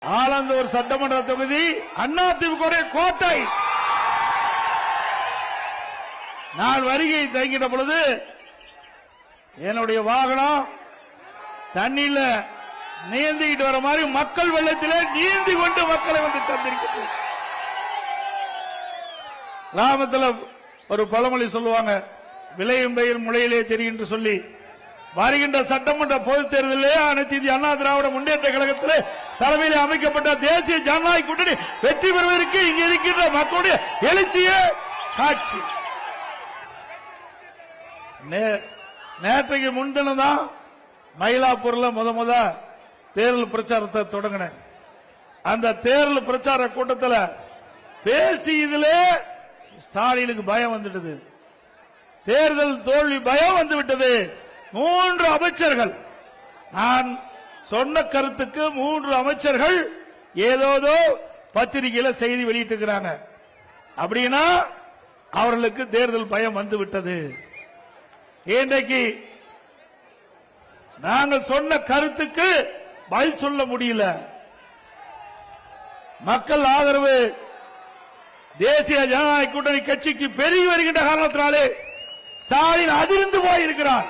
ஆலந்தூர் சட்டமன்ற தொகுதி அதிமுக கோட்டை. நான் வருகை தங்கிட்ட பொழுது என்னுடைய வாகனம் தண்ணியில நீந்திக்கிட்டு வர மாதிரி மக்கள் வெள்ளத்திலே நீந்தி கொண்டு மக்களை வந்து தந்திருக்கிறது. கிராமத்தில் ஒரு பழமொழி சொல்லுவாங்க, விளையும் பெயர் முளையிலே தெரியும் என்று சொல்லி, வருகின்ற சட்டமன்ற பொதுத் தேர்தலிலே அனைத்து இந்திய அண்ணா திராவிட முன்னேற்ற கழகத்தில் தலைமையில் அமைக்கப்பட்ட தேசிய ஜனநாயக கூட்டணி வெற்றி பெறுவதற்கு இங்க இருக்கின்ற மக்களுடைய எழுச்சியே சாட்சி. நேற்றைக்கு முன்தினம் தான் மயிலாப்பூர்ல முத தேர்தல் பிரச்சாரத்தை தொடங்கினேன். அந்த தேர்தல் பிரச்சார கூட்டத்தில் பேசியதிலே ஸ்டாலினுக்கு பயம் வந்துட்டது, தேர்தல் தோல்வி பயம் வந்து விட்டது. 3 அமைச்சர்கள், நான் சொன்ன கருத்துக்கு 3 அமைச்சர்கள் ஏதோதோ பத்திரிகையில செய்தி வெளியிட்டிருக்கிறாங்க. அப்படின்னா அவர்களுக்கு தேர்தல் பயம் வந்து விட்டது. இன்றைக்கு நாங்கள் சொன்ன கருத்துக்கு பதில் சொல்ல முடியல. மக்கள் ஆதரவு தேசிய ஜனநாயக கூட்டணி கட்சிக்கு பெருகி வருகின்ற காரணத்தினாலே ஸ்டாலின் அதிர்ந்து போயிருக்கிறார்.